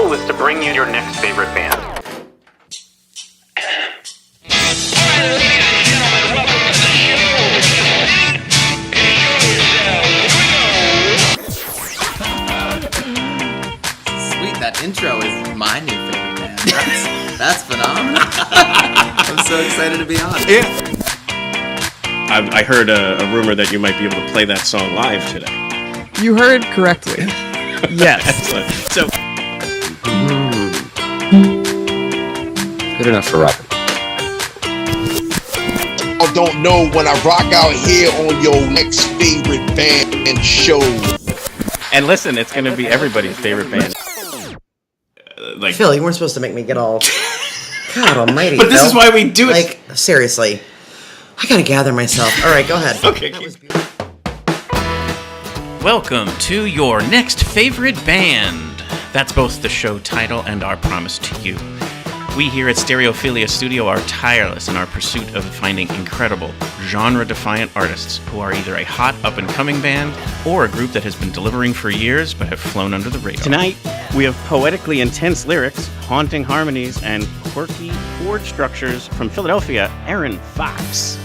goal is to bring you your next favorite band. Sweet, that intro is my new favorite band. That's phenomenal. I'm so excited to be on. Yeah. I heard a rumor that you might be able to play that song live today. You heard correctly. Yes. Excellent. So, good enough for rapping. I don't know when I rock out here on your next favorite band show. and listen, it's going to be everybody's favorite band. Phil, you weren't supposed to make me get all... God almighty, But this Phil. is why we do it. Like, seriously. I gotta gather myself. All right, go ahead. Okay. Welcome to your next favorite band. That's both the show title and our promise to you. We here at Stereophilia Studio are tireless in our pursuit of finding incredible, genre-defiant artists who are either a hot, up-and-coming band or a group that has been delivering for years but have flown under the radar. Tonight, we have poetically intense lyrics, haunting harmonies, and quirky chord structures from Philadelphia, Erin Fox.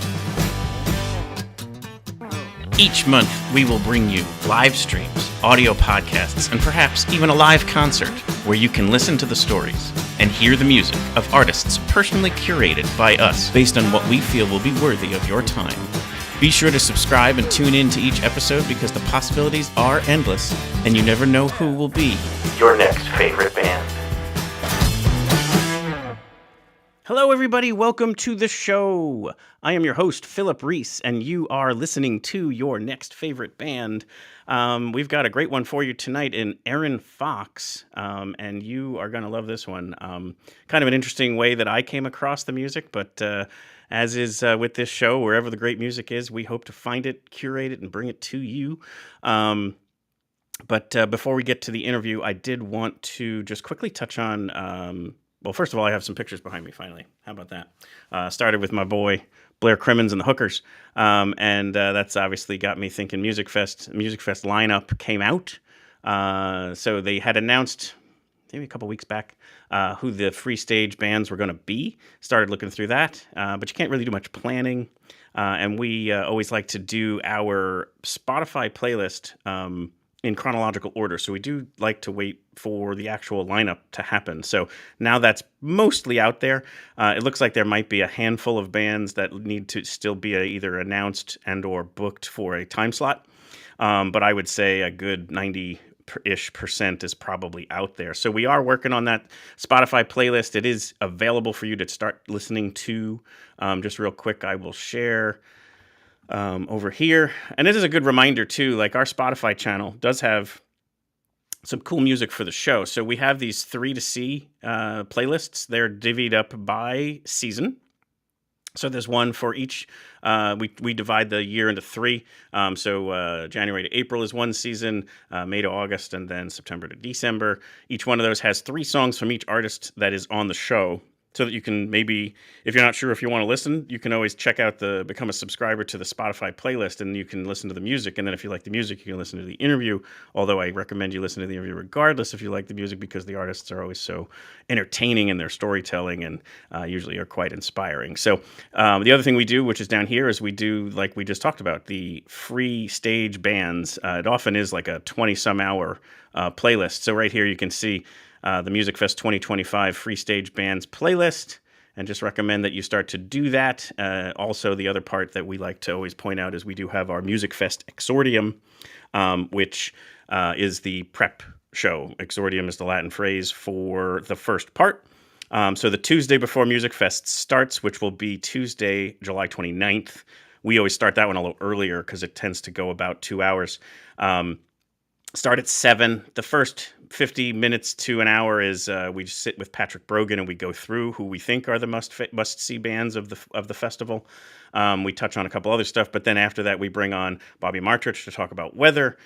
Each month, we will bring you live streams, audio podcasts, and perhaps even a live concert where you can listen to the stories and hear the music of artists personally curated by us based on what we feel will be worthy of your time. Be sure to subscribe and tune in to each episode because the possibilities are endless and you never know who will be your next favorite band. Hello, everybody. Welcome to the show. I am your host, Philip Reese, and you are listening to your next favorite band. We've got a great one for you tonight in Erin Fox, and you are going to love this one. Kind of an interesting way that I came across the music, but as is with this show, wherever the great music is, we hope to find it, curate it, and bring it to you. But before we get to the interview, I did want to just quickly touch on... Well, first of all, I have some pictures behind me, finally. How about that? Started with my boy, Blair Crimmins and the Hookers. And that's obviously got me thinking Music Fest. Music Fest lineup came out. So they had announced, maybe a couple weeks back, who the free stage bands were going to be. Started looking through that. But you can't really do much planning. And we always like to do our Spotify playlist in chronological order. So we do like to wait for the actual lineup to happen. So now that's mostly out there. It looks like there might be a handful of bands that need to still be either announced and or booked for a time slot. But I would say a good 90-ish% is probably out there. So we are working on that Spotify playlist. It is available for you to start listening to. Just real quick, I will share over here. And it is a good reminder too, like our Spotify channel does have some cool music for the show. So we have these 3 to C playlists. They're divvied up by season. So there's one for each. We divide the year into 3. So January to April is one season, May to August, and then September to December. Each one of those has 3 songs from each artist that is on the show. So that you can maybe, if you're not sure if you want to listen, you can always check out become a subscriber to the Spotify playlist, and you can listen to the music. And then if you like the music, you can listen to the interview. Although I recommend you listen to the interview regardless if you like the music, because the artists are always so entertaining in their storytelling and usually are quite inspiring. So the other thing we do, which is down here, is we do, like we just talked about, the free stage bands. It often is like a 20-some hour playlist. So right here you can see the Music Fest 2025 Free Stage Bands playlist, and just recommend that you start to do that. Also, the other part that we like to always point out is we do have our Music Fest Exordium, which is the prep show. Exordium is the Latin phrase for the first part. So the Tuesday before Music Fest starts, which will be Tuesday, July 29th. We always start that one a little earlier because it tends to go about 2 hours. Start at 7. The first 50 minutes to an hour is we just sit with Patrick Brogan and we go through who we think are the must-see bands of the festival. We touch on a couple other stuff, but then after that we bring on Bobby Martrich to talk about weather.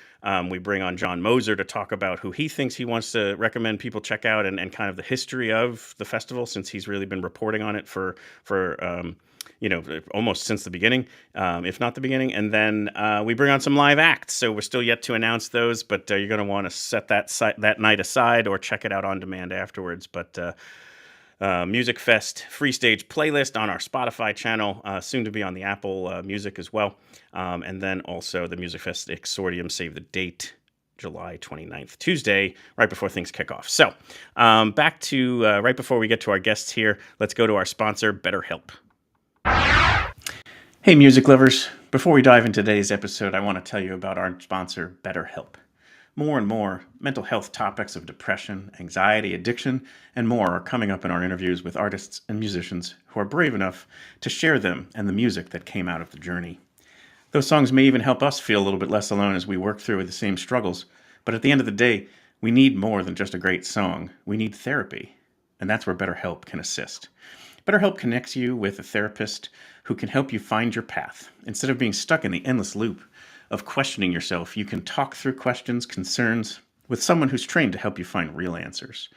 We bring on John Moser to talk about who he thinks he wants to recommend people check out and kind of the history of the festival, since he's really been reporting on it for almost since the beginning, if not the beginning. And then we bring on some live acts. So we're still yet to announce those, but you're going to want to set that night aside or check it out on demand afterwards. But Music Fest free stage playlist on our Spotify channel, soon to be on the Apple Music as well. And then also the Music Fest Exordium, save the date, July 29th, Tuesday, right before things kick off. So back to right before we get to our guests here, let's go to our sponsor, BetterHelp. Hey, music lovers. Before we dive into today's episode, I want to tell you about our sponsor, BetterHelp. More and more mental health topics of depression, anxiety, addiction, and more are coming up in our interviews with artists and musicians who are brave enough to share them and the music that came out of the journey. Those songs may even help us feel a little bit less alone as we work through the same struggles, but at the end of the day, we need more than just a great song. We need therapy, and that's where BetterHelp can assist. BetterHelp connects you with a therapist who can help you find your path. Instead of being stuck in the endless loop of questioning yourself, you can talk through questions, concerns, with someone who's trained to help you find real answers.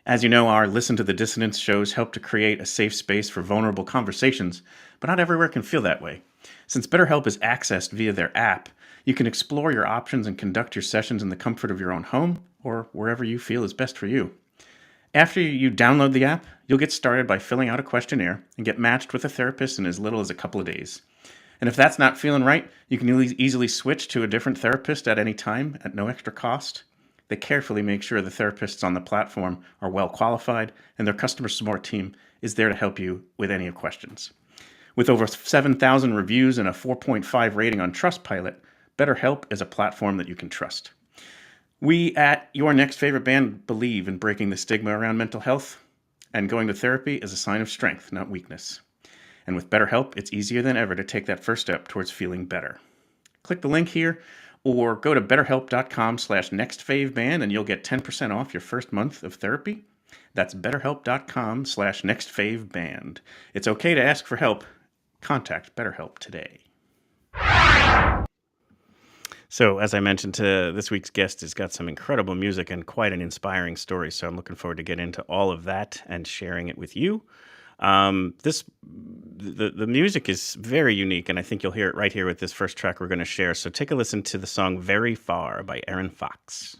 As you know, our Listen to the Dissonance shows help to create a safe space for vulnerable conversations, but not everywhere can feel that way. Since BetterHelp is accessed via their app, you can explore your options and conduct your sessions in the comfort of your own home or wherever you feel is best for you. After you download the app, you'll get started by filling out a questionnaire and get matched with a therapist in as little as a couple of days. And if that's not feeling right, you can easily switch to a different therapist at any time at no extra cost. They carefully make sure the therapists on the platform are well qualified and their customer support team is there to help you with any questions. With over 7,000 reviews and a 4.5 rating on Trustpilot, BetterHelp is a platform that you can trust. We at Your Next Favorite Band believe in breaking the stigma around mental health, and going to therapy is a sign of strength, not weakness. And with BetterHelp, it's easier than ever to take that first step towards feeling better. Click the link here or go to betterhelp.com/nextfaveband and you'll get 10% off your first month of therapy. That's betterhelp.com/nextfaveband. It's okay to ask for help. Contact BetterHelp today. So, as I mentioned, this week's guest has got some incredible music and quite an inspiring story. So I'm looking forward to get into all of that and sharing it with you. The music is very unique, and I think you'll hear it right here with this first track we're going to share. So take a listen to the song "Very Far" by Erin Fox.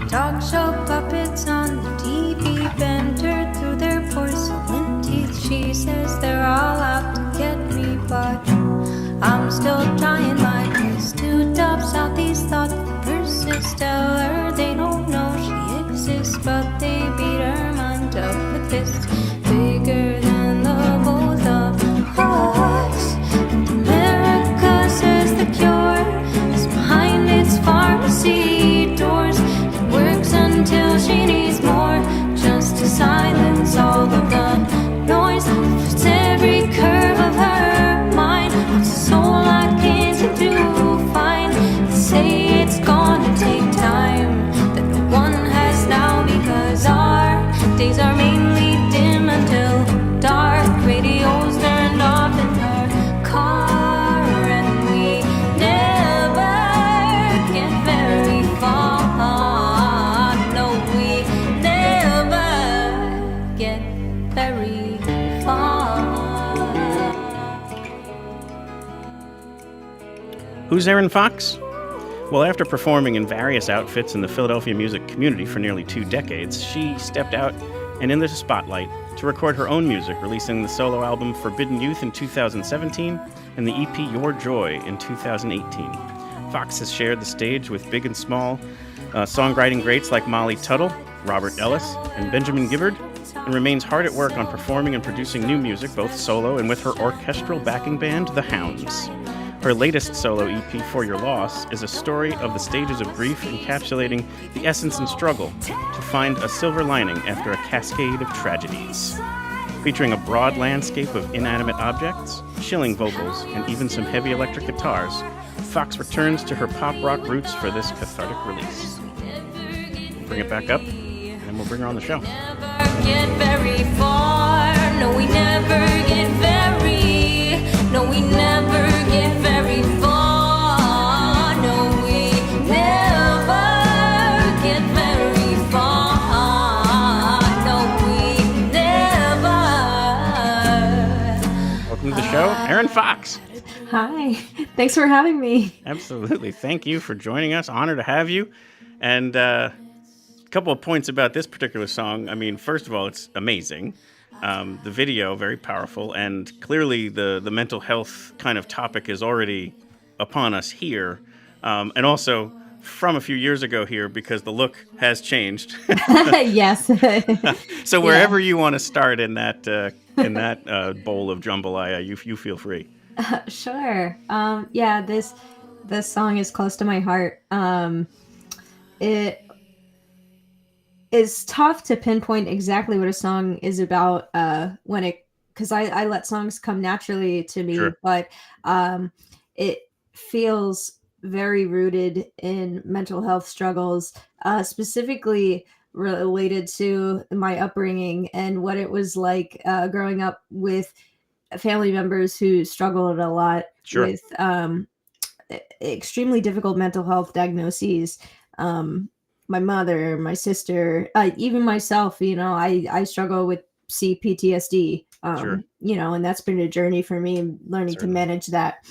Talk show puppets on the TV banter through their porcelain teeth. She says they're all out to get me, but I'm still trying my best to tops out these thoughts that persist. Tell her they don't know she exists, but they beat her mind up with fists bigger than the both of us. And America says the cure is behind its pharmacy doors. Until she needs more, just to silence all of the noise. It's every curve of her mind. What's a soul I can't seem to find? They say it's gonna take time that no one has now, because our days are mainly dim until dark. Radio's turned off in her car, and we never get very far. Who's Erin Fox? Well, after performing in various outfits in the Philadelphia music community for nearly 2 decades, she stepped out and into the spotlight to record her own music, releasing the solo album Forbidden Youth in 2017 and the EP Your Joy in 2018. Fox has shared the stage with big and small songwriting greats like Molly Tuttle, Robert Ellis, and Benjamin Gibbard, and remains hard at work on performing and producing new music, both solo and with her orchestral backing band, The Hounds. Her latest solo EP, For Your Loss, is a story of the stages of grief, encapsulating the essence and struggle to find a silver lining after a cascade of tragedies. Featuring a broad landscape of inanimate objects, chilling vocals, and even some heavy electric guitars, Fox returns to her pop rock roots for this cathartic release. We'll bring it back up, and then we'll bring her on the show. Get very far. No, we never get very. No, we never get very far. No, we never get very far. No, we never. Welcome to the show, Erin Fox. Hi. Thanks for having me. Absolutely. Thank you for joining us. Honor to have you. And a couple of points about this particular song. I mean, first of all, it's amazing. The video, very powerful. And clearly the mental health kind of topic is already upon us here. And also from a few years ago here, because the look has changed. Yes. So wherever you want to start in that bowl of jambalaya, you feel free. Sure. Yeah, this song is close to my heart. It is tough to pinpoint exactly what a song is about because I let songs come naturally to me, Sure. but it feels very rooted in mental health struggles, specifically related to my upbringing and what it was like growing up with family members who struggled a lot Sure. with extremely difficult mental health diagnoses. My mother, my sister, even myself, I struggle with CPTSD, Sure. and that's been a journey for me learning to Certainly. manage that.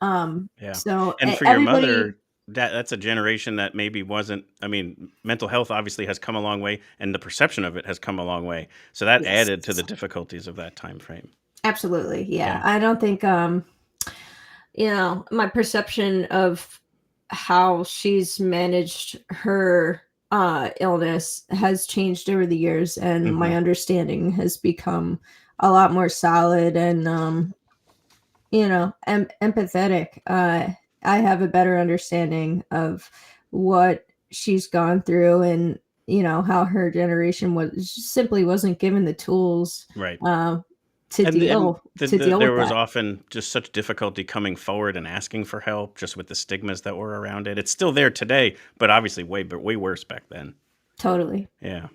Yeah. So And for your everybody, mother, that's a generation that maybe wasn't. I mean, mental health obviously has come a long way, and the perception of it has come a long way. So that yes, added to the difficulties of that time frame. absolutely. Yeah. Yeah. I don't think, my perception of how she's managed her illness has changed over the years, and my Mhm. understanding has become a lot more solid and empathetic. I have a better understanding of what she's gone through, and how her generation wasn't given the tools Right. to And deal there with was that. often just such difficulty coming forward and asking for help, just with the stigmas that were around it. It's still there today, but obviously way worse back then. Totally. Yeah.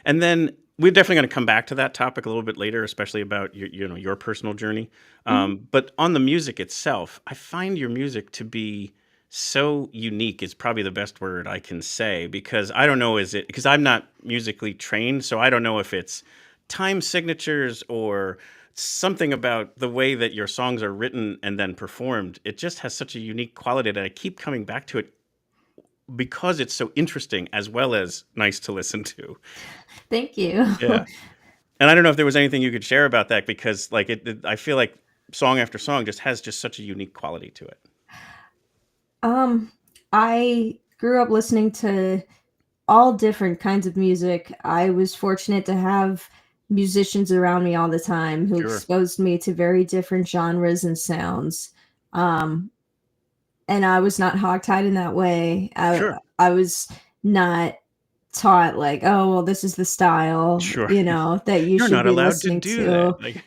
And then we're definitely going to come back to that topic a little bit later, especially about your personal journey. But on the music itself, I find your music to be so unique is probably the best word I can say, because I don't know, because I'm not musically trained, so I don't know if it's time signatures or something about the way that your songs are written and then performed. It just has such a unique quality that I keep coming back to it because it's so interesting as well as nice to listen to. Thank you. Yeah. And I don't know if there was anything you could share about that, because like I feel like song after song just has just such a unique quality to it. I grew up listening to all different kinds of music. I was fortunate to have musicians around me all the time who Sure. exposed me to very different genres and sounds. Um, and I was not hogtied in that way. Sure. I was not taught like, oh, well, this is the style, Sure. that you You're should not be allowed to listening do to. that. Like,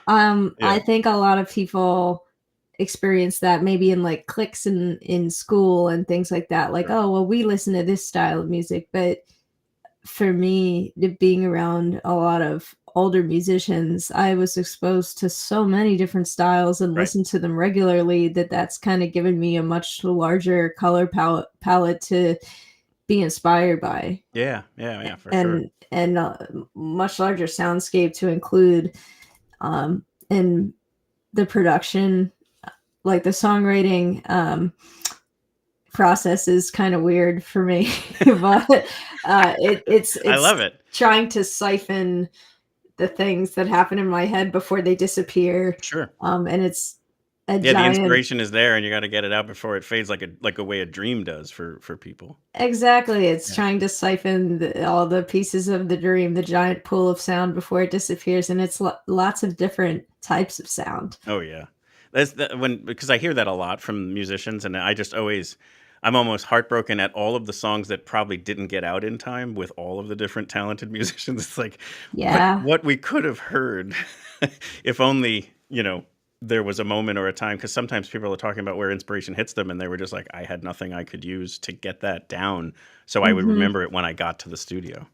I yeah. think a lot of people experience that maybe in like cliques in school and things like that. Like, Sure. oh, well, we listen to this style of music. But for me, being around a lot of older musicians, I was exposed to so many different styles and Right. listened to them regularly that's kind of given me a much larger color palette to be inspired by, Yeah, for sure. and much larger soundscape to include in the production. Like the songwriting process is kind of weird for me, but it's I love it. trying to siphon the things that happen in my head before they disappear. Sure. And it's a Yeah, the giant. inspiration is there, and you got to get it out before it fades, like a way a dream does for people. Exactly. It's Yeah. trying to siphon all the pieces of the dream, the giant pool of sound before it disappears. And it's lots of different types of sound. Oh yeah, because I hear that a lot from musicians, and I just always I'm almost heartbroken at all of the songs that probably didn't get out in time with all of the different talented musicians. It's like Yeah. what we could have heard if only, there was a moment or a time, because sometimes people are talking about where inspiration hits them and they were just like, I had nothing I could use to get that down so I would Mhm. remember it when I got to the studio.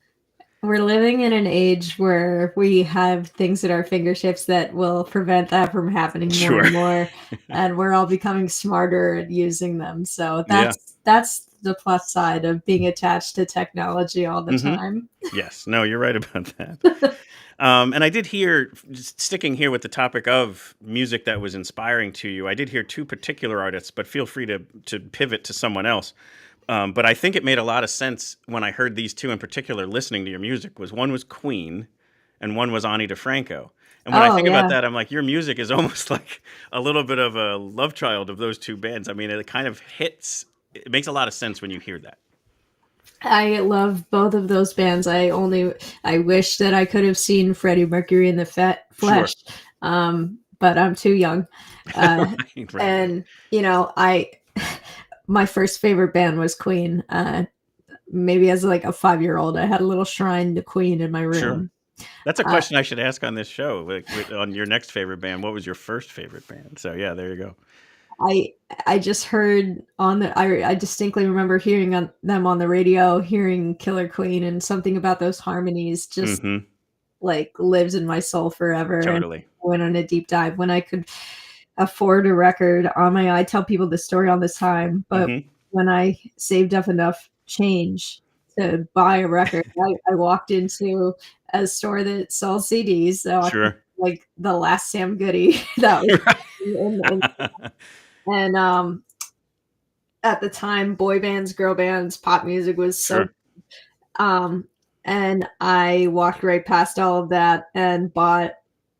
We're living in an age where we have things at our fingertips that will prevent that from happening more Sure. and more, and we're all becoming smarter at using them. So Yeah. that's the plus side of being attached to technology all the Mhm. time. Yes. No, you're right about that. And I did hear, just sticking here with the topic of music that was inspiring to you, I did hear two particular artists, but feel free to pivot to someone else. But I think it made a lot of sense when I heard these two in particular listening to your music. Was one was Queen, and one was Ani DeFranco. And when I Oh think about yeah. that, I'm like, your music is almost like a little bit of a love child of those two bands. I mean, it kind of hits. It makes a lot of sense when you hear that. I love both of those bands. I wish that I could have seen Freddie Mercury in the Sure. flesh, but I'm too young. Right. And I my first favorite band was Queen. Maybe as like a 5-year-old, I had a little shrine to Queen in my Sure. room. That's a Uh, question I should ask on this show. On your next favorite band, what was your first favorite band? So yeah, there you go. I I just heard I distinctly remember hearing them on the radio, hearing Killer Queen, and something about those harmonies just Hmm. like lives in my soul forever. And Totally. went on a deep dive when I could afford a record on my. I tell people this story all the time, but Hmm. when I saved up enough change to buy a record, I walked into a store that sells CDs. So I was Sure. like the last Sam Goody that was in, and at the time, boy bands, girl bands, pop music was so Sure. um and I walked right past all of that and bought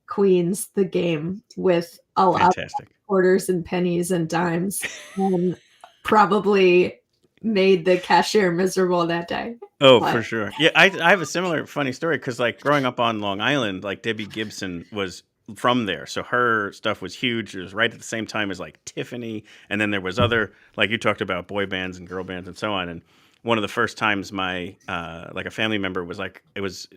Queen's The Game with a lot of Fantastic. quarters and pennies and dimes, and probably made the cashier miserable that day. Oh, for But sure. Yeah, I have a similar funny story because, like, growing up on Long Island, like Debbie Gibson was from there, so her stuff was huge. It was right at the same time as like Tiffany, and then there was other, like you talked about, boy bands and girl bands and so on. And one of the first times my like a family member was like, it was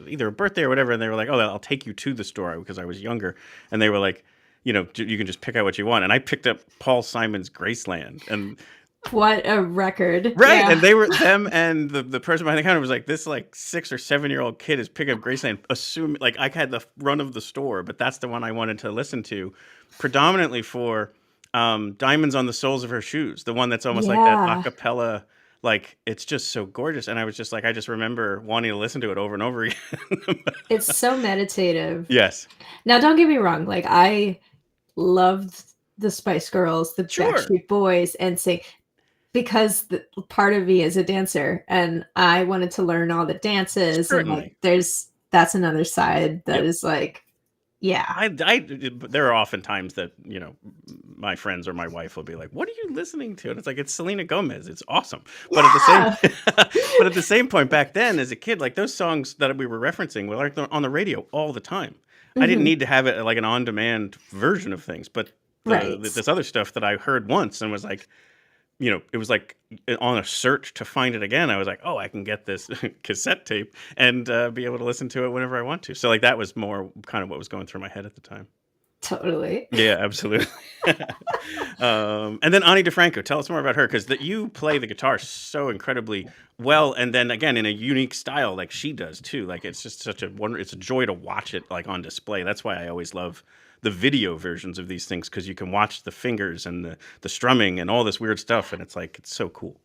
either a birthday or whatever, and they were like, "Oh, I'll take you to the store," because I was younger, and they were like, you can just pick out what you want. And I picked up Paul Simon's Graceland, and what a record. right, Yeah. and they were them, and the person behind the counter was like, this like 6 or 7 year old kid is picking up Graceland, assume like I had the run of the store, but that's the one I wanted to listen to, predominantly for Diamonds on the Soles of Her Shoes, the one that's almost like that a Yeah. cappella, like it's just so gorgeous, and I was just like, I just remember wanting to listen to it over and over again. It's so meditative. Yes, Now don't get me wrong, like I loved the Spice Girls, the sure, Backstreet Boys, and say because part of me is a dancer and I wanted to learn all the dances, and like certainly. that's another side that Yep. is like, yeah. There are often times that my friends or my wife will be like, "What are you listening to?" And it's like, it's Selena Gomez. It's awesome. But at the Yeah. same, but at the same point, back then as a kid, like those songs that we were referencing were like on the radio all the time. I didn't Mhm. need to have it like an on-demand version of things, but Right. this other stuff that I heard once and was like, it was like on a search to find it again. I was like, oh, I can get this cassette tape and be able to listen to it whenever I want to. So like that was more kind of what was going through my head at the time. Totally. Yeah, absolutely. And then Ani DeFranco, tell us more about her, because you play the guitar so incredibly well, and then again in a unique style like she does too. Like it's just such a wonder. It's a joy to watch it like on display. That's why I always love the video versions of these things, because you can watch the fingers and the strumming and all this weird stuff, and it's like it's so cool.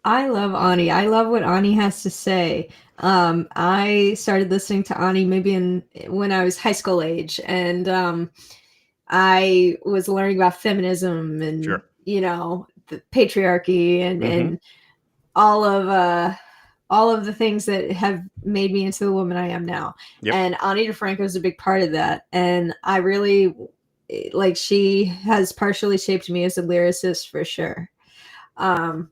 I love Ani. I love what Ani has to say. I started listening to Ani maybe when I was high school age, and I was learning about feminism and Sure. the patriarchy and Hmm. all of the things that have made me into the woman I am now. Yep. And Ani DeFranco is a big part of that. And I really like, she has partially shaped me as a lyricist for sure. And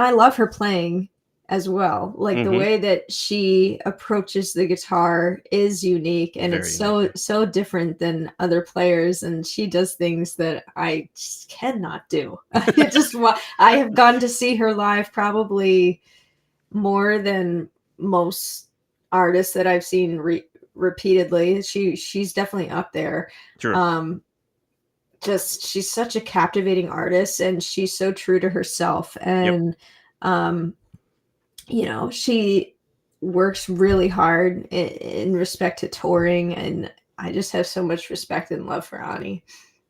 I love her playing. as well. Like the Mhm. way that she approaches the guitar is unique, and Very it's so different than other players, and she does things that I just cannot do. I have gone to see her live probably more than most artists that I've seen repeatedly. She's definitely up there. Sure. Just she's such a captivating artist, and she's so true to herself, and you know, she works really hard in respect to touring, and I just have so much respect and love for Ani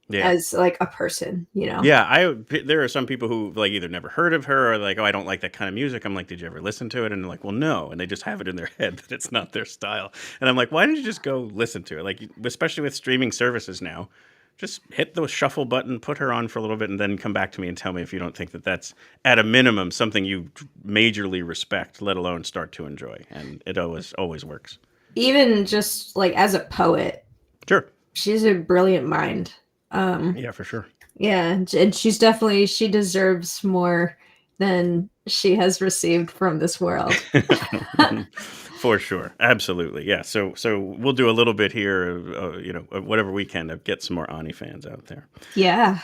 Yeah. as like a person, you know. Yeah, there are some people who like either never heard of her or like, oh, I don't like that kind of music. I'm like, did you ever listen to it? And they're like, well, no, and they just have it in their head that it's not their style. And I'm like, why don't you just go listen to it? Like, especially with streaming services now, just hit the shuffle button, put her on for a little bit, and then come back to me and tell me if you don't think that that's at a minimum something you majorly respect, let alone start to enjoy. And it always works. Even just like as a poet, Sure. she's a brilliant mind. Yeah, for sure. Yeah, and she deserves more than she has received from this world. For sure, absolutely, yeah. So we'll do a little bit here, whatever we can to get some more Ani fans out there. Yeah.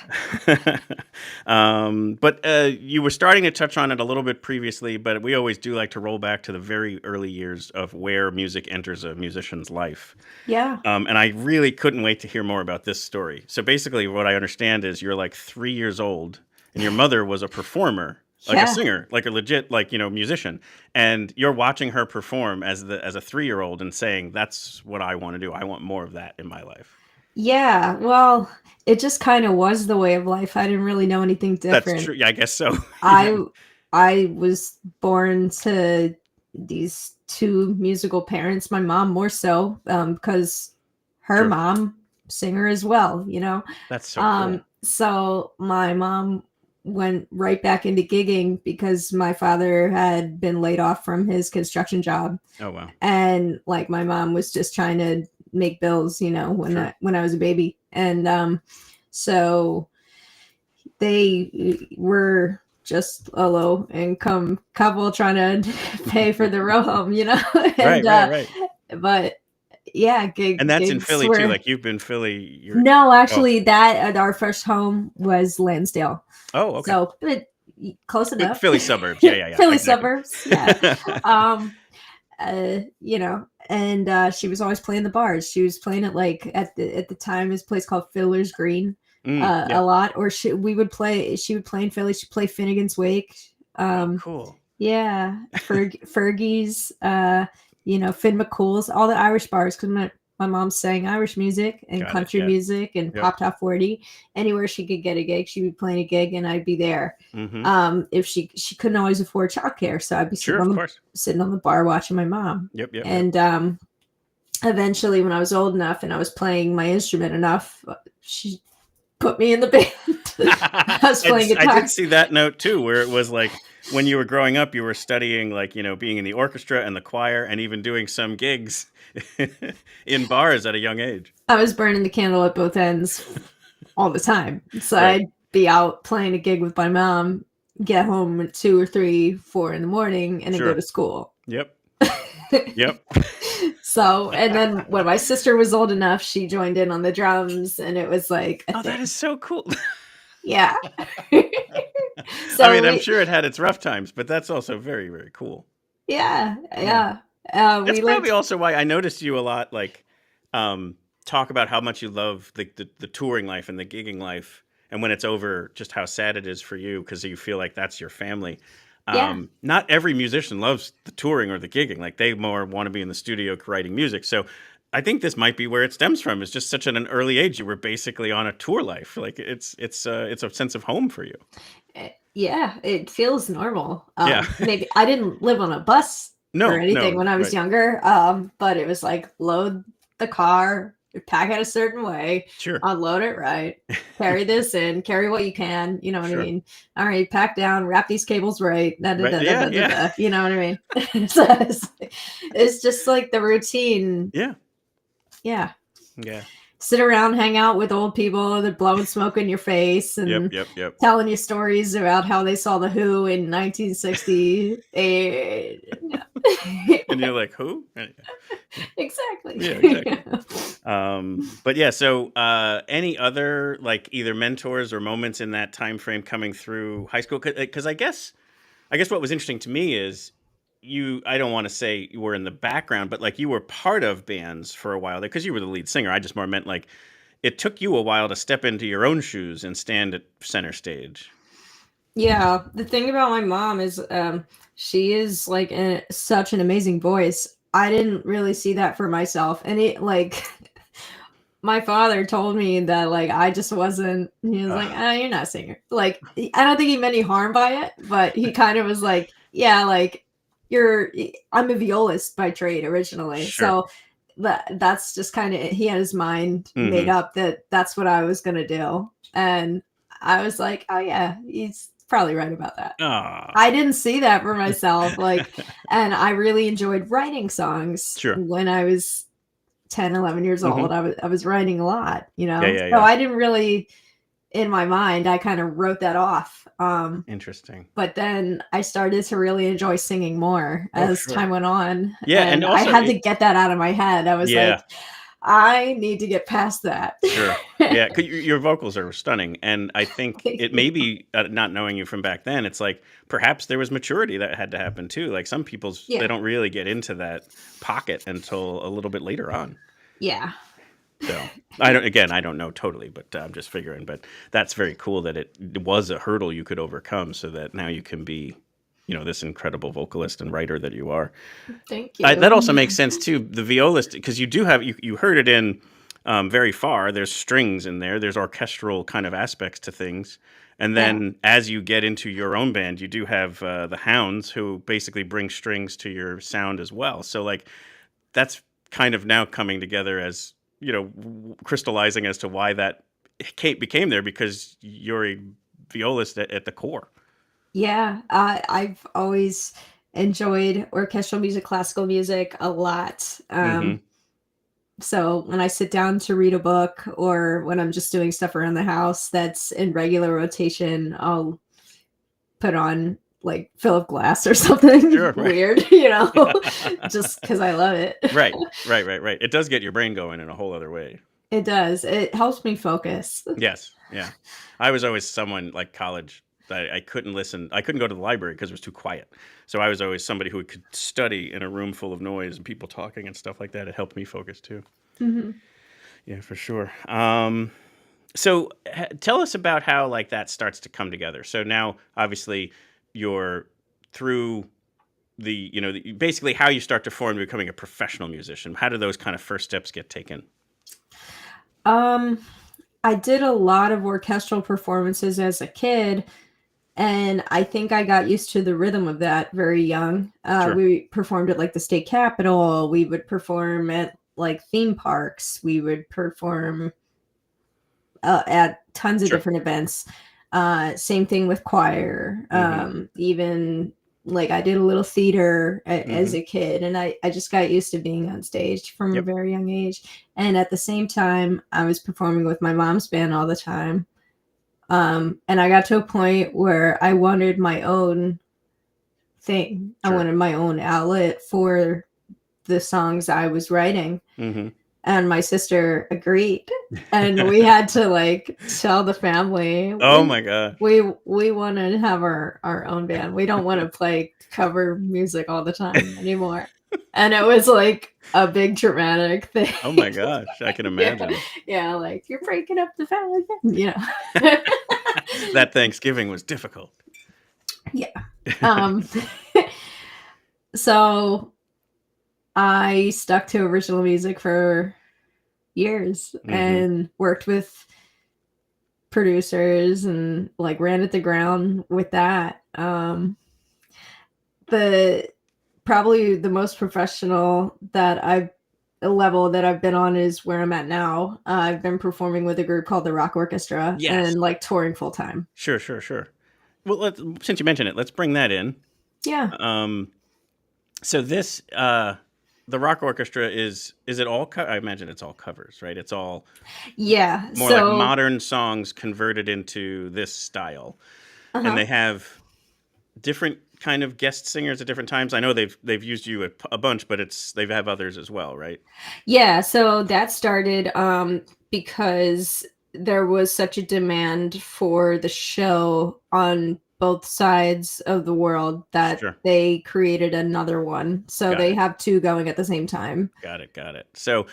But you were starting to touch on it a little bit previously, but we always do like to roll back to the very early years of where music enters a musician's life. Yeah. And I really couldn't wait to hear more about this story. So basically, what I understand is you're like 3 years old, and your mother was a performer. Like a singer, like a legit, musician, and you're watching her perform as a 3-year-old and saying, "That's what I want to do. I want more of that in my life." Yeah, well, it just kind of was the way of life. I didn't really know anything different. That's true. Yeah, I guess so. I was born to these two musical parents. My mom more so, because her mom singer as well. You know. That's so cool. So my mom went right back into gigging because my father had been laid off from his construction job. Oh wow. And like my mom was just trying to make bills, you know, when I was a baby. And so they were just a low income couple trying to pay for the row home, you know. And, right. But yeah, and that's in Philly too. Like you've been Philly. No, actually, that our first home was Lansdale. Oh, okay. So close enough. Philly suburbs. Yeah. Philly exactly. suburbs. Yeah. You know, and she was always playing the bars. She was playing it like at the time this place called Fiddler's Green a lot. Or she would play in Philly. She'd play Finnegan's Wake. Cool. Yeah. Fergie's, you know, Finn McCool's, all the Irish bars, because my mom sang Irish music and country music and pop top 40. Anywhere she could get a gig, she'd be playing a gig and I'd be there. Mm-hmm. If she couldn't always afford childcare, so I'd be sitting on the bar watching my mom. Yep. And eventually, when I was old enough and I was playing my instrument enough, she put me in the band. I was playing guitar. I did see that note too, where it was like when you were growing up, you were studying, like, you know, being in the orchestra and the choir and even doing some gigs in bars at a young age. I was burning the candle at both ends all the time. So I'd be out playing a gig with my mom, get home at 2 or 3, 4 in the morning, and then go to school. Yep. So, and then when my sister was old enough, she joined in on the drums, and it was like, that is so cool. Yeah. So I mean, I'm sure it had its rough times, but that's also very, very cool. Yeah. That's probably also why I noticed you a lot, like, talk about how much you love the touring life and the gigging life, and when it's over, just how sad it is for you because you feel like that's your family. Not every musician loves the touring or the gigging. Like, they more want to be in the studio writing music. So I think this might be where it stems from. It's just such an early age. You were basically on a tour life. Like, it's a sense of home for you. Yeah, it feels normal. Yeah. Maybe I didn't live on a bus or anything when I was younger. But it was like, load the car, pack it a certain way, unload it right, carry this in, carry what you can, you know what I mean? All right, pack down, wrap these cables right. You know what I mean? So it's just like the routine. Yeah. Yeah. sit around, hang out with old people that blowing smoke in your face and Yep. telling you stories about how they saw the Who in 1968. And you're like, who? Exactly. Yeah, exactly. But yeah, so any other like either mentors or moments in that time frame coming through high school? Because I guess what was interesting to me is I don't want to say you were in the background, but like you were part of bands for a while there because you were the lead singer. I just more meant like it took you a while to step into your own shoes and stand at center stage. Yeah, the thing about my mom is she is like such an amazing voice. I didn't really see that for myself. And it like my father told me that like I just wasn't, he was like, oh, you're not a singer. Like I don't think he meant any harm by it, but he kind of was like, yeah, like I'm a violist by trade originally. Sure. So that's just kind of, he had his mind Mhm. made up that that's what I was gonna do. And I was like, oh yeah, he's probably right about that. Aw. I didn't see that for myself. Like, and I really enjoyed writing songs Sure. when I was 10, 11 years old. I was writing a lot, you know? Yeah. So I didn't really, in my mind, I kind of wrote that off. Interesting. But then I started to really enjoy singing more as sure. time went on. Yeah, and I also had to get that out of my head. I was Yeah. like, I need to get past that. Sure. Yeah, 'cause your vocals are stunning, and I think Thank it may be not knowing you from back then. It's like perhaps there was maturity that had to happen too. Like some people's, Yeah. they don't really get into that pocket until a little bit later on. Yeah. So I don't know totally, but I'm just figuring. But that's very cool that it was a hurdle you could overcome, so that now you can be, this incredible vocalist and writer that you are. Thank you. That also makes sense too. The violist, because you do have you heard it in very far. There's strings in there. There's orchestral kind of aspects to things. And then as you get into your own band, you do have the Hounds, who basically bring strings to your sound as well. So like that's kind of now coming together as, crystallizing as to why that became there, because you're a violist at the core. Yeah, I've always enjoyed orchestral music, classical music a lot. So when I sit down to read a book or when I'm just doing stuff around the house that's in regular rotation, I'll put on like Philip Glass or something Sure, right. weird, just because I love it. Right. It does get your brain going in a whole other way. It does. It helps me focus. Yes. Yeah. I was always someone like college that I couldn't listen. I couldn't go to the library because it was too quiet. So I was always somebody who could study in a room full of noise and people talking and stuff like that. It helped me focus too. Mm-hmm. Yeah, for sure. So tell us about how like that starts to come together. So now obviously you're through basically how you start to form becoming a professional musician. How do those kind of first steps get taken? I did a lot of orchestral performances as a kid, and I think I got used to the rhythm of that very young. Sure. We performed at like the state capitol. We would perform at like theme parks. We would perform at tons of Sure. different events. Same thing with choir. Even like I did a little theater as a kid, and I just got used to being on stage from a very young age. And at the same time, I was performing with my mom's band all the time. And I got to a point where I wanted my own thing. Sure. I wanted my own outlet for the songs I was writing. And my sister agreed, and we had to like tell the family. Oh my God. We want to have our own band. We don't want to play cover music all the time anymore. And it was like a big dramatic thing. Oh my gosh, I can imagine. Yeah, like you're breaking up the family. That Thanksgiving was difficult. Yeah. So I stuck to original music for years and worked with producers and like ran at the ground with that. Probably the most professional level that I've been on is where I'm at now. I've been performing with a group called the Rock Orchestra and like touring full time. Sure. Well, since you mentioned it, let's bring that in. Yeah. So this the Rock Orchestra is it all? I imagine it's all covers, right? It's all Yeah. more like modern songs converted into this style, and they have different kind of guest singers at different times. I know they've used you a bunch, but they have others as well, right? Yeah, so that started because there was such a demand for the show on both sides of the world that Sure. they created another one. So Got they it. have two going at the same time. Got it. So,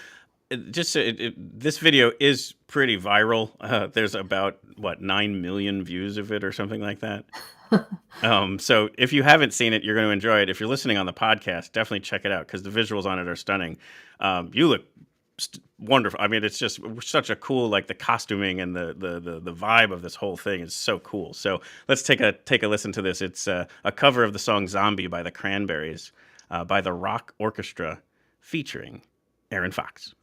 this video is pretty viral. There's about 9 million views of it or something like that. So if you haven't seen it, you're going to enjoy it. If you're listening on the podcast, definitely check it out because the visuals on it are stunning. You look wonderful. I mean, it's just such a cool, like the costuming and the vibe of this whole thing is so cool. So let's take a listen to this. It's a cover of the song "Zombie" by the Cranberries, by the Rock Orchestra, featuring Erin Fox.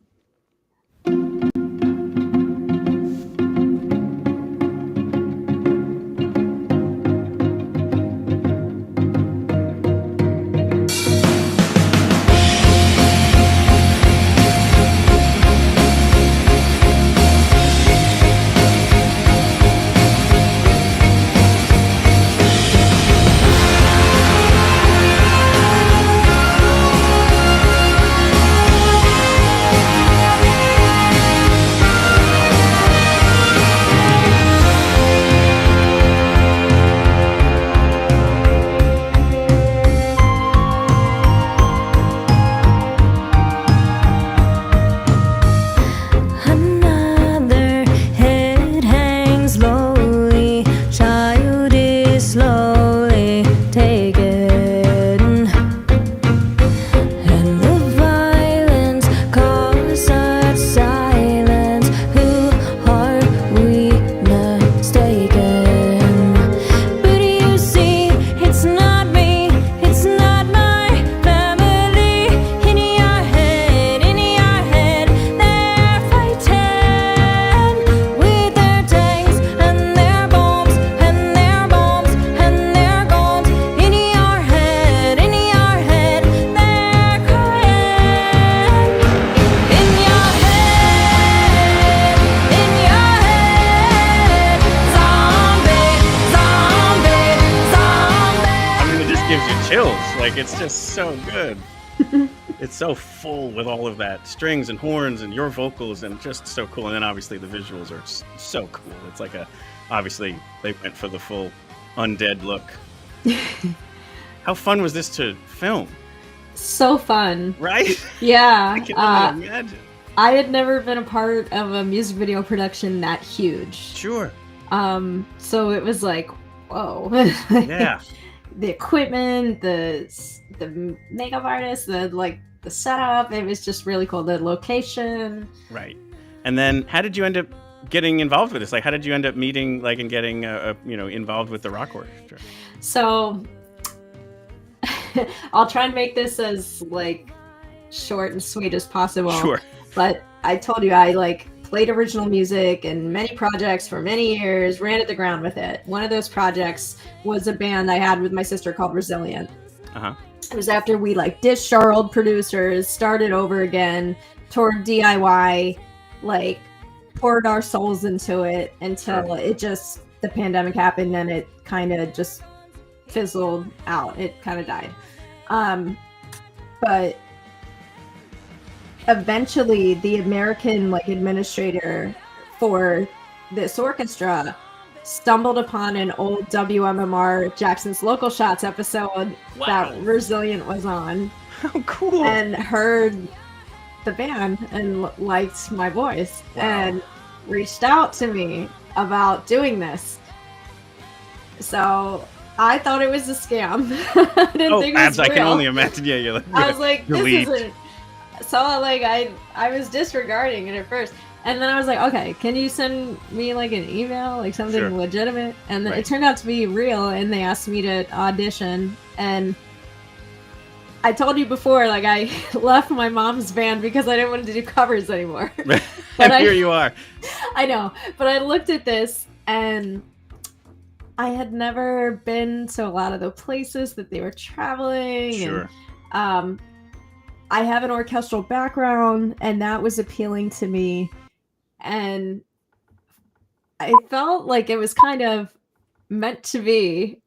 It's just so good. It's so full with all of that strings and horns and your vocals and just so cool. And then obviously the visuals are so cool. It's like obviously they went for the full undead look. How fun was this to film? So fun. Right? Yeah. I can only imagine. I had never been a part of a music video production that huge. Sure. So it was like, whoa. Yeah. The equipment, the makeup artist, the setup, it was just really cool. The location. Right. And then how did you end up getting involved with this? Like, how did you end up meeting, and getting, involved with the Rock Orchestra? So I'll try and make this as, short and sweet as possible. Sure. But I told you, I, played original music in many projects for many years, ran at the ground with it. One of those projects was a band I had with my sister called Resilient. Uh-huh. It was after we ditched our old producers, started over again, toured DIY, poured our souls into it until the pandemic happened and it kind of just fizzled out. It kind of died. But eventually the American administrator for this orchestra stumbled upon an old WMMR Jackson's Local Shots episode that Resilient was on. How cool. And heard the band and liked my voice and reached out to me about doing this. So I thought it was a scam. I didn't think it was real. I can only imagine. Yeah, you're I was like, this isn't. So I was disregarding it at first, and then I was like, okay, can you send me an email, something legitimate? And then it turned out to be real, and they asked me to audition. And I told you before, I left my mom's band because I didn't want to do covers anymore. But here you are. I know, but I looked at this and I had never been to a lot of the places that they were traveling. Sure. And, I have an orchestral background, and that was appealing to me. And I felt like it was kind of meant to be,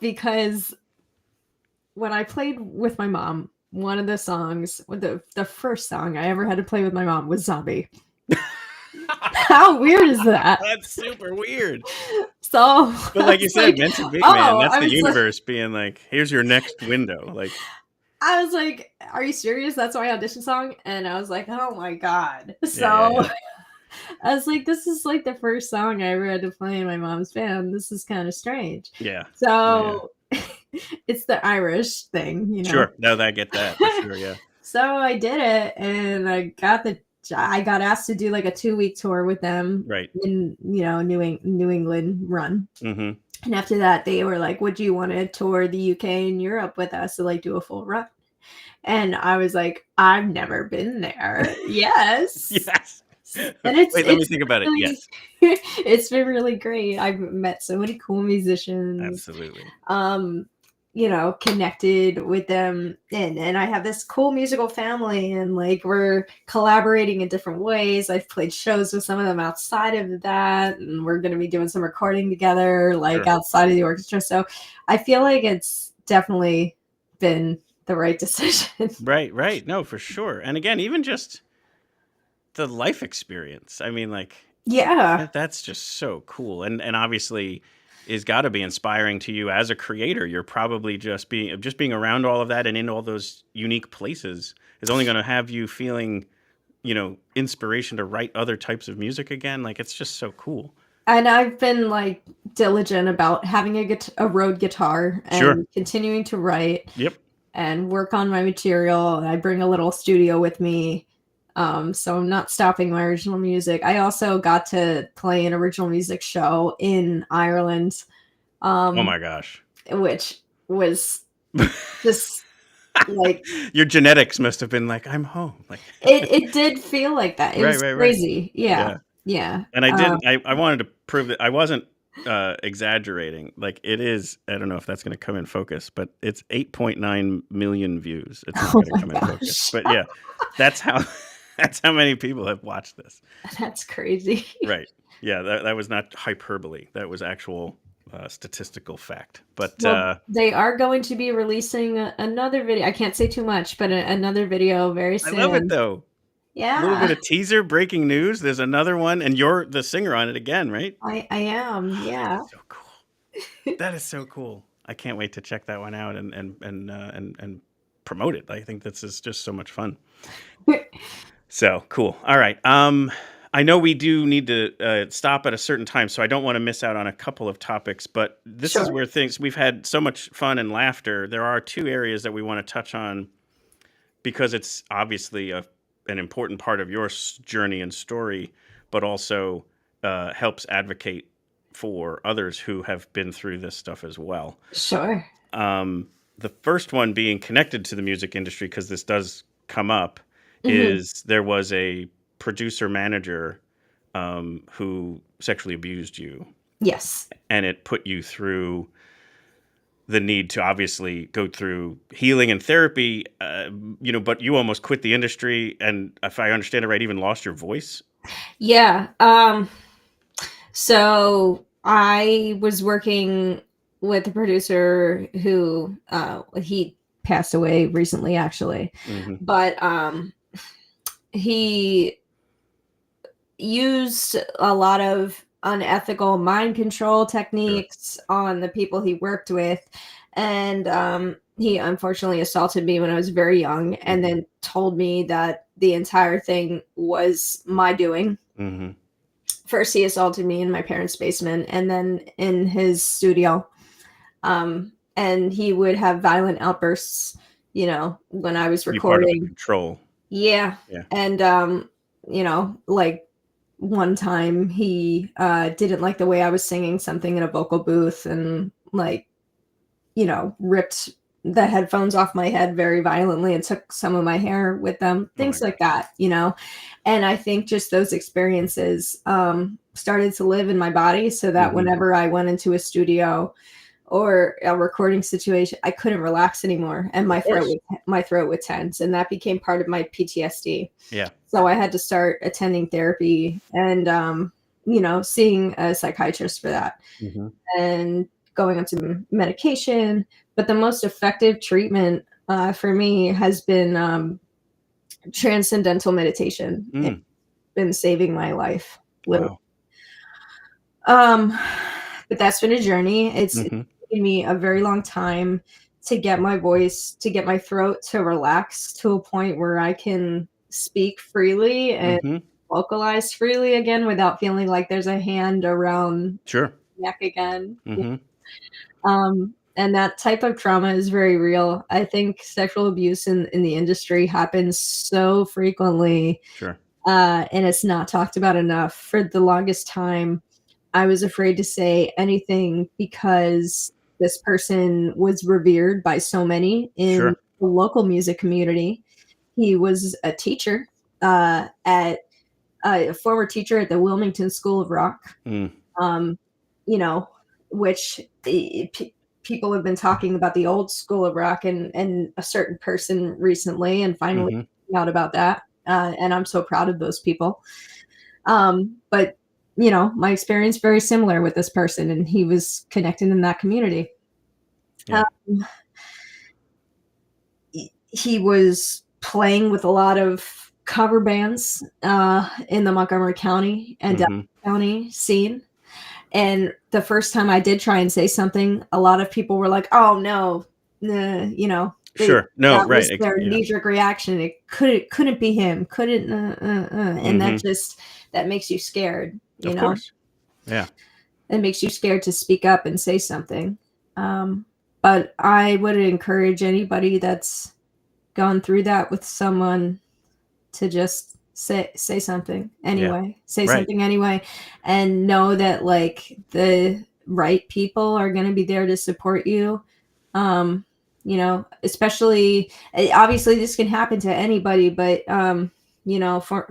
because when I played with my mom, one of the songs, the first song I ever had to play with my mom was Zombie. How weird is that? That's super weird. So, But like you said, meant to be, man. That's I the was universe being like, here's your next window. Like, I was like, "Are you serious? That's my audition song?" And I was like, "Oh my god!" So yeah. I was like, "This is like the first song I ever had to play in my mom's band. This is kind of strange." Yeah. So it's the Irish thing, you know. Sure. No, I get that for sure. Yeah. So I did it, and I got asked to do like a 2-week tour with them, Right. in New England run. Mm-hmm. And after that, they were like, "Would you want to tour the UK and Europe with us to like do a full run?" And I was like, "I've never been there." Yes. Yes. And it's Wait, let me think about it. really, Yes. it's been really great. I've met so many cool musicians. Absolutely. Connected with them, and I have this cool musical family, and like we're collaborating in different ways. I've played shows with some of them outside of that, and we're going to be doing some recording together, like Sure. outside of the orchestra. So I feel like it's definitely been the right decision. Right. No, for sure. And again, even just the life experience. I mean, like, Yeah. that's just so cool. And obviously is got to be inspiring to you as a creator. You're probably just being around all of that and in all those unique places is only going to have you feeling, inspiration to write other types of music again. Like, it's just so cool. And I've been like diligent about having a road guitar and Sure. continuing to write. Yep. And work on my material. I bring a little studio with me. So I'm not stopping my original music. I also got to play an original music show in Ireland. Oh my gosh. Which was just like your genetics must have been like, I'm home. Like it did feel like that. It was Right. crazy. Yeah. And I didn't. I wanted to prove that I wasn't exaggerating. Like, it is. I don't know if that's going to come in focus, but it's 8.9 million views. It's not going to come in focus. But yeah, that's how many people have watched this. That's crazy. Right. Yeah. That was not hyperbole. That was actual statistical fact. But they are going to be releasing another video. I can't say too much, but another video very soon. I love it though. Yeah. A little bit of teaser, breaking news. There's another one, and you're the singer on it again, right? I am. Yeah. So cool. That is so cool. I can't wait to check that one out and promote it. I think this is just so much fun. So cool. All right. I know we do need to stop at a certain time, so I don't want to miss out on a couple of topics, but this is where we've had so much fun and laughter. There are two areas that we want to touch on because it's obviously an important part of your journey and story, but also helps advocate for others who have been through this stuff as well. Sure. The first one being connected to the music industry, because this does come up, is there was a producer manager who sexually abused you. Yes. And it put you through the need to obviously go through healing and therapy, but you almost quit the industry. And if I understand it right, even lost your voice. Yeah. So I was working with a producer who, he passed away recently, actually, but he used a lot of unethical mind control techniques on the people he worked with. And he unfortunately assaulted me when I was very young and then told me that the entire thing was my doing. First, he assaulted me in my parents' basement and then in his studio. And he would have violent outbursts, when I was recording. Part of the control. Yeah. And, like one time he didn't like the way I was singing something in a vocal booth and ripped the headphones off my head very violently and took some of my hair with them, things like that, And I think just those experiences started to live in my body so that whenever I went into a studio or a recording situation, I couldn't relax anymore, and my throat would tense, and that became part of my PTSD. Yeah. So I had to start attending therapy and seeing a psychiatrist for that, and going on to medication. But the most effective treatment for me has been transcendental meditation. It's been saving my life, literally. Wow. But that's been a journey. It's taken me a very long time to get my voice, to get my throat to relax to a point where I can speak freely and vocalize freely again without feeling like there's a hand around Sure. my neck again. And that type of trauma is very real. I think sexual abuse in the industry happens so frequently. Sure. And it's not talked about enough. For the longest time, I was afraid to say anything because this person was revered by so many in the local music community. He was a teacher at a former teacher at the Wilmington School of Rock, which people have been talking about the old School of Rock and a certain person recently, and finally found out about that. And I'm so proud of those people. But my experience very similar with this person, and he was connected in that community. Yeah. He was playing with a lot of cover bands in the Montgomery County and Dallas County scene. And the first time I did try and say something, a lot of people were like, "Oh no, Sure. No, that right. was their knee-jerk reaction. It couldn't be him. Couldn't, and that makes you scared. Of course. Yeah. It makes you scared to speak up and say something. But I would encourage anybody that's gone through that with someone to just say something anyway. Say something anyway, and know that like the right people are going to be there to support you. Especially obviously this can happen to anybody, but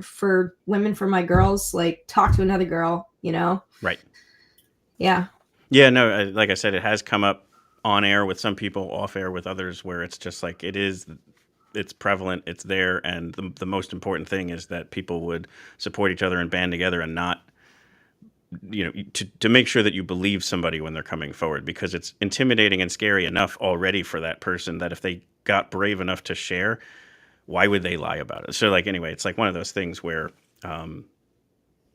for women, for my girls, like talk to another girl, Right. Yeah. Yeah, no, like I said, it has come up on air with some people, off air with others, where it's just like it's prevalent, it's there, and the most important thing is that people would support each other and band together and not, to make sure that you believe somebody when they're coming forward, because it's intimidating and scary enough already for that person that if they got brave enough to share, why would they lie about it? So like, anyway, it's like one of those things where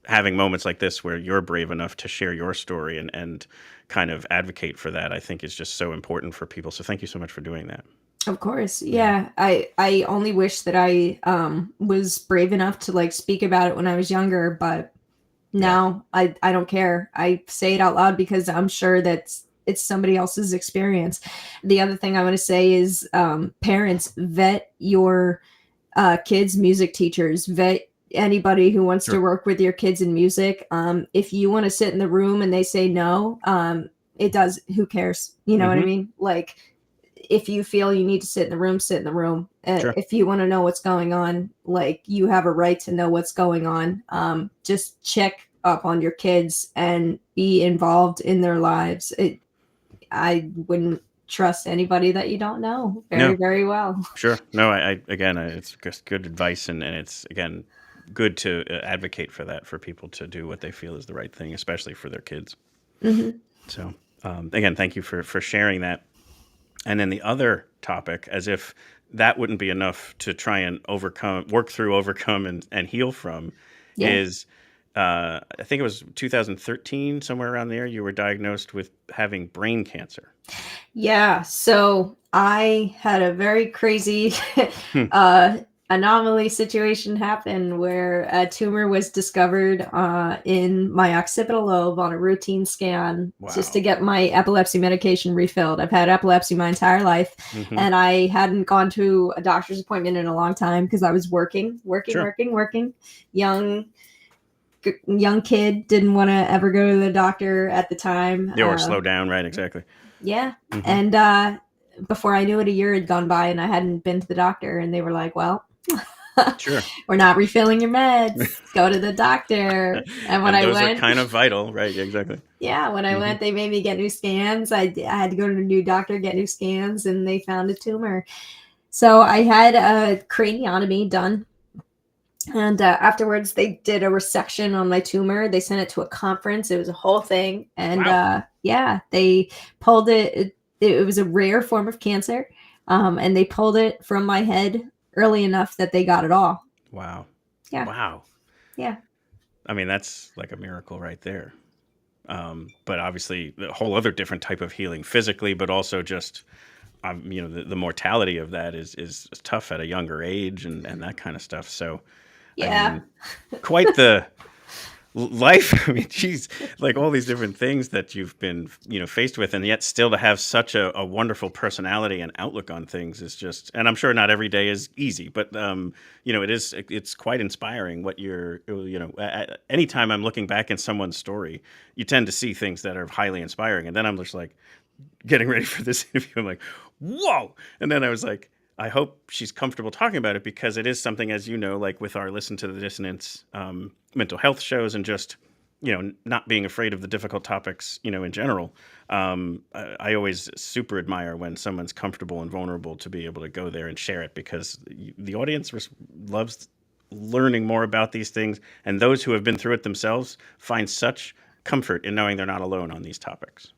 having moments like this where you're brave enough to share your story and kind of advocate for that, I think is just so important for people. So thank you so much for doing that. Of course. Yeah. I only wish that I was brave enough to like speak about it when I was younger, but now I don't care. I say it out loud because I'm sure that it's somebody else's experience. The other thing I want to say is parents, vet your kids' music teachers, vet anybody who wants to work with your kids in music. If you want to sit in the room and they say no, who cares? You know what I mean? Like, if you feel you need to sit in the room, sit in the room. If you want to know what's going on, like, you have a right to know what's going on. Just check up on your kids and be involved in their lives. I wouldn't trust anybody that you don't know very well. Sure. No, it's just good advice, and it's, again, good to advocate for that, for people to do what they feel is the right thing, especially for their kids. So, again, thank you for sharing that. And then the other topic, as if that wouldn't be enough to try and overcome and heal from, is I think it was 2013, somewhere around there, you were diagnosed with having brain cancer. Yeah. So I had a very crazy anomaly situation happen where a tumor was discovered in my occipital lobe on a routine scan, just to get my epilepsy medication refilled. I've had epilepsy my entire life, and I hadn't gone to a doctor's appointment in a long time because I was working. Young kid, didn't want to ever go to the doctor at the time. Or slow down, right? Exactly. Yeah. And before I knew it, a year had gone by and I hadn't been to the doctor, and they were like, well, Sure. We're not refilling your meds. Go to the doctor. And when And I those went, are kind of vital, right? Yeah, exactly. yeah, when I went, they made me get new scans. I had to go to a new doctor, get new scans, and they found a tumor. So I had a craniotomy done. And afterwards, they did a resection on my tumor. They sent it to a conference. It was a whole thing. And Wow. yeah, they pulled it. It was a rare form of cancer. And they pulled it from my head early enough that they got it all. Wow. Yeah. Wow. Yeah. I mean, that's like a miracle right there. But obviously, a whole other different type of healing physically, but also just, the mortality of that is tough at a younger age and that kind of stuff. So, I Yeah. mean, quite the life. I mean, geez, like all these different things that you've been, faced with, and yet still to have such a wonderful personality and outlook on things is just, and I'm sure not every day is easy, but, it's quite inspiring what you're, anytime I'm looking back in someone's story, you tend to see things that are highly inspiring. And then I'm just like getting ready for this interview. I'm like, whoa. And then I was like, I hope she's comfortable talking about it because it is something, as you know, like with our Listen to the Dissonance mental health shows and just, not being afraid of the difficult topics, in general. I always super admire when someone's comfortable and vulnerable to be able to go there and share it because the audience loves learning more about these things. And those who have been through it themselves find such comfort in knowing they're not alone on these topics.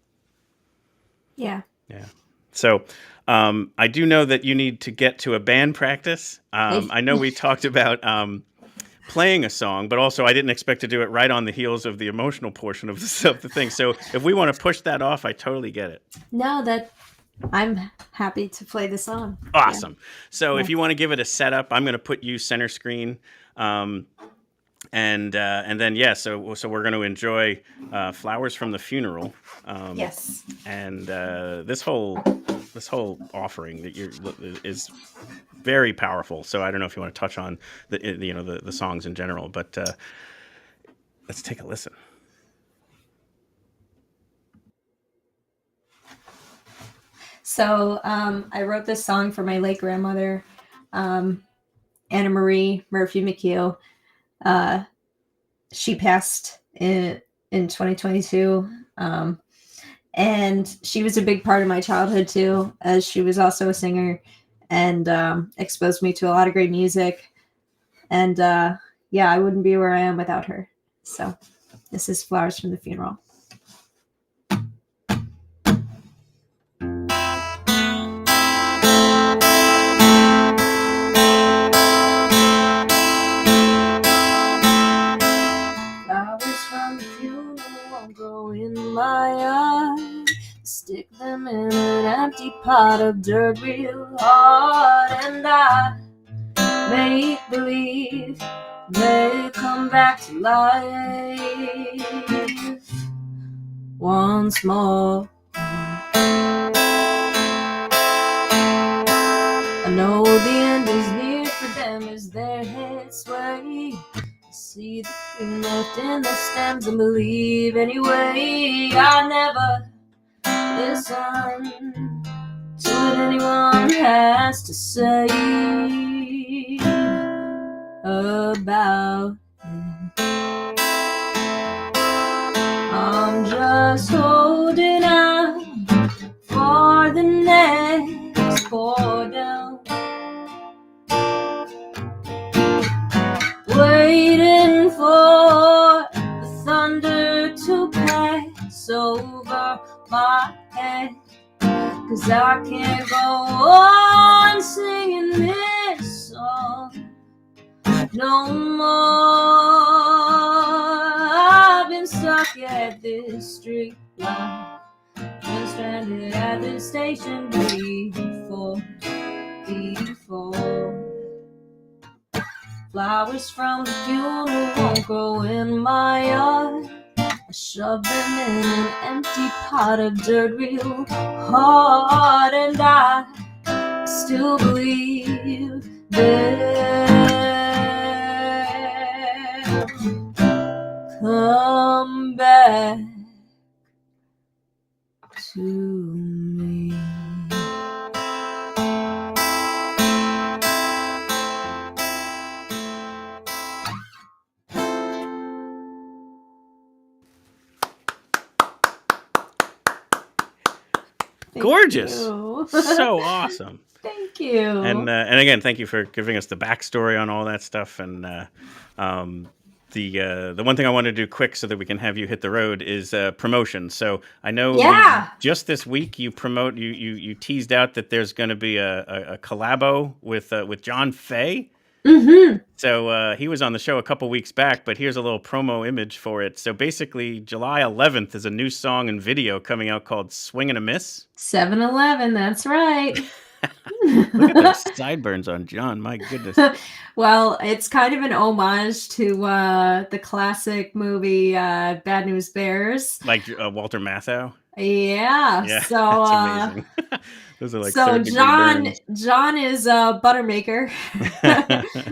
Yeah. Yeah. So I do know that you need to get to a band practice. I know we talked about playing a song, but also I didn't expect to do it right on the heels of the emotional portion of the thing. So if we want to push that off, I totally get it. No, I'm happy to play the song. Awesome. Yeah. So if you want to give it a setup, I'm going to put you center screen. And then so we're going to enjoy "Flowers from the Funeral." Yes. And this whole offering that is very powerful. So I don't know if you want to touch on the songs in general, but let's take a listen. So I wrote this song for my late grandmother, Anna Marie Murphy McHugh. She passed in 2022. And she was a big part of my childhood too, as she was also a singer and exposed me to a lot of great music. And I wouldn't be where I am without her. So this is Flowers from the Funeral. Flowers from the funeral won't grow in my yard. Stick them in an empty pot of dirt real hard, and I make believe they come back to life once more. I know the end is near for them as their heads sway. I see the green left in the stems and believe anyway. I never listen to what anyone has to say about it. I'm just holding out for the next pour down, waiting for the thunder to pass over my head, 'cause I can't go on singing this song no more. I've been stuck at this street light, been stranded at this station before. Flowers from the funeral won't grow in my yard. I shove them in an empty pot of dirt real hard, and I still believe they'll come back to me. Gorgeous. you. So awesome. Thank you. And again, thank you for giving us the backstory on all that stuff. And the one thing I want to do quick so that we can have you hit the road is promotion. So I know just this week you teased out that there's going to be a collabo with John Fay. Mm-hmm. So he was on the show a couple weeks back, but here's a little promo image for it. So basically, July 11th is a new song and video coming out called "Swing and a Miss." 7-Eleven, that's right. Look at those sideburns on John. My goodness. Well, it's kind of an homage to the classic movie Bad News Bears. Like Walter Matthau. Yeah. So that's amazing. Those are like so third-degree burns. John is a buttermaker,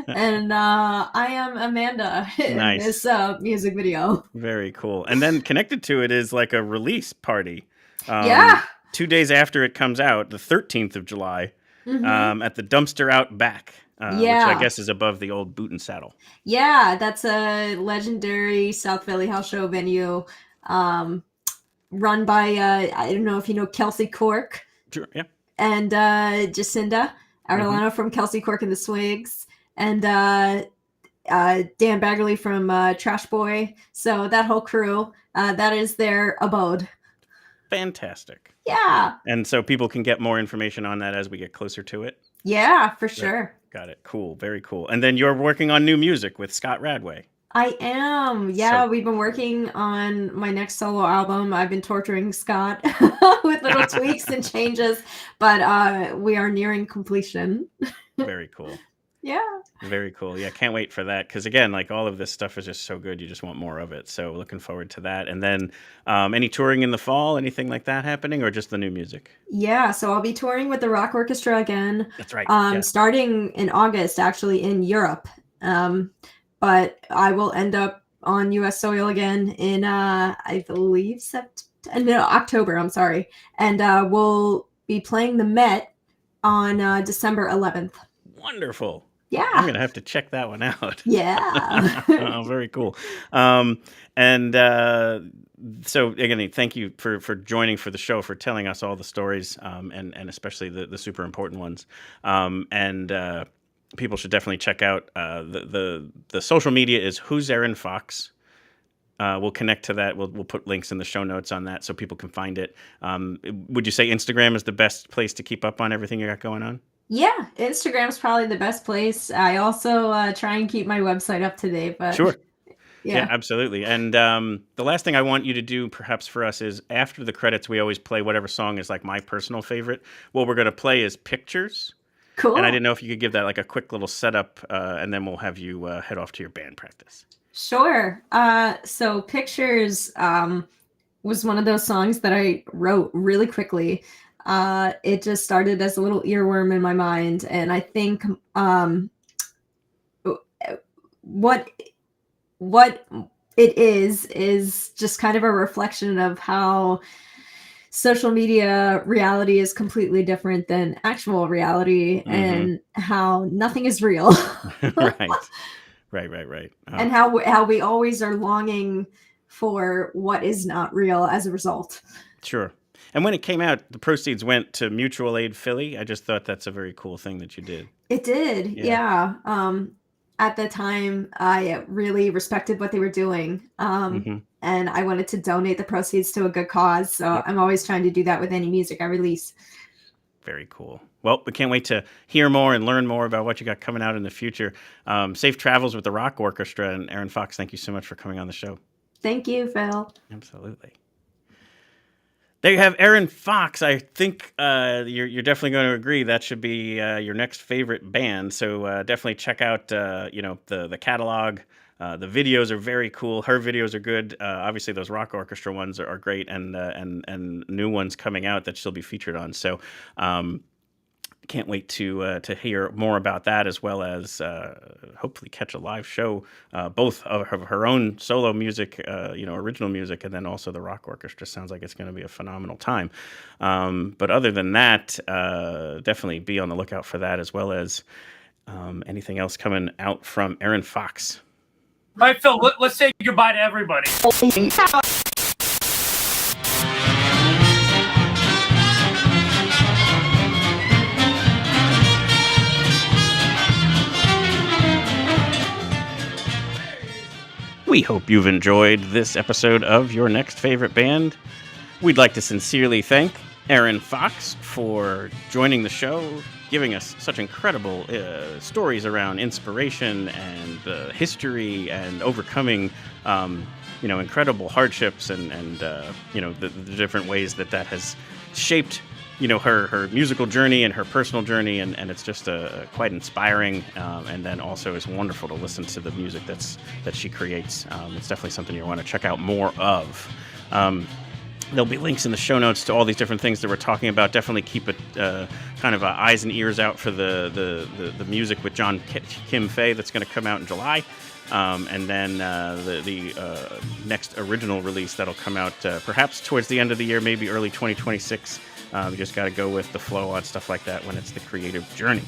and I am Amanda in this music video. Very cool. And then connected to it is like a release party. 2 days after it comes out, the 13th of July, at the Dumpster Out Back, which I guess is above the old Boot and Saddle. Yeah, that's a legendary South Philly house show venue, run by I don't know if you know Kelsey Cork. Sure, yeah. And Jacinda Arellano from Kelsey Cork and the Swigs, and Dan Baggerly from Trash Boy. So that whole crew, that is their abode. Fantastic. Yeah. And so people can get more information on that as we get closer to it? Yeah, for sure. Got it. Cool. Very cool. And then you're working on new music with Scott Radway. I am. Yeah, we've been working on my next solo album. I've been torturing Scott with little tweaks and changes, but we are nearing completion. Very cool. Yeah. Very cool. Yeah, can't wait for that. Because again, like all of this stuff is just so good. You just want more of it. So looking forward to that. And then any touring in the fall, anything like that happening, or just the new music? Yeah, so I'll be touring with the Rock Orchestra again. That's right. Starting in August, actually, in Europe. But I will end up on U.S. soil again in, I believe, October. I'm sorry. And we'll be playing the Met on December 11th. Wonderful. Yeah. I'm going to have to check that one out. Yeah. Oh, very cool. So again, thank you for joining for the show, for telling us all the stories, and especially the super important ones. People should definitely check out the social media is Who's Erin Fox. We'll connect to that. We'll put links in the show notes on that so people can find it. Would you say Instagram is the best place to keep up on everything you got going on? Yeah, Instagram's probably the best place. I also try and keep my website up to date. But sure. Yeah, absolutely. And the last thing I want you to do perhaps for us is after the credits, we always play whatever song is like my personal favorite. What we're going to play is Pictures. Cool. And I didn't know if you could give that like a quick little setup, and then we'll have you head off to your band practice. Sure. So Pictures was one of those songs that I wrote really quickly. It just started as a little earworm in my mind. And I think what it is just kind of a reflection of how social media reality is completely different than actual reality, and how nothing is real. Right. Oh. And how we always are longing for what is not real as a result. Sure. And when it came out, the proceeds went to Mutual Aid Philly. I just thought that's a very cool thing that you did. It did. Yeah. At the time, I really respected what they were doing. And I wanted to donate the proceeds to a good cause. So I'm always trying to do that with any music I release. Very cool. Well, we can't wait to hear more and learn more about what you got coming out in the future. Safe travels with the Rock Orchestra. And Erin Fox, thank you so much for coming on the show. Thank you, Phil. Absolutely. There you have Erin Fox. I think you're definitely going to agree that should be your next favorite band. So definitely check out the catalog. The videos are very cool. Her videos are good. Obviously, those Rock Orchestra ones are great, and new ones coming out that she'll be featured on. So can't wait to hear more about that, as well as hopefully catch a live show, both of her own solo music, original music, and then also the Rock Orchestra. Sounds like it's going to be a phenomenal time. But other than that, definitely be on the lookout for that, as well as anything else coming out from Erin Fox. All right, Phil, let's say goodbye to everybody. We hope you've enjoyed this episode of Your Next Favorite Band. We'd like to sincerely thank Erin Fox for joining the show, giving us such incredible stories around inspiration and history and overcoming, incredible hardships and the different ways that has shaped, her musical journey and her personal journey. And it's just quite inspiring. And then also it's wonderful to listen to the music that she creates. It's definitely something you want to check out more of. There'll be links in the show notes to all these different things that we're talking about. Definitely keep it kind of eyes and ears out for the music with John Kim Fay that's going to come out in July. And then the next original release that'll come out perhaps towards the end of the year, maybe early 2026. We just got to go with the flow on stuff like that when it's the creative journey.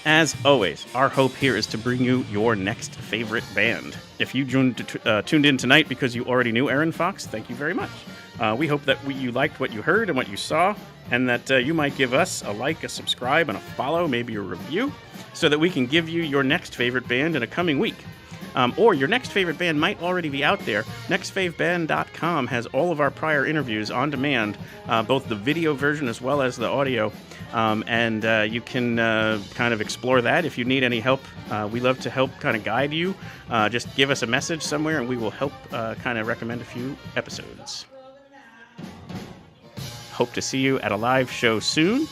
As always, our hope here is to bring you your next favorite band. If you tuned in tonight because you already knew Erin Fox, thank you very much. We hope that you liked what you heard and what you saw, and that you might give us a like, a subscribe, and a follow, maybe a review, so that we can give you your next favorite band in a coming week. Or your next favorite band might already be out there. Nextfaveband.com has all of our prior interviews on demand, both the video version as well as the audio. And you can kind of explore that. If you need any help, we love to help kind of guide you. Just give us a message somewhere and we will help kind of recommend a few episodes. Hope to see you at a live show soon.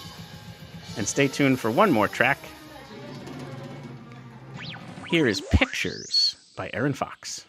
And stay tuned for one more track. Here is Pictures by Erin Fox.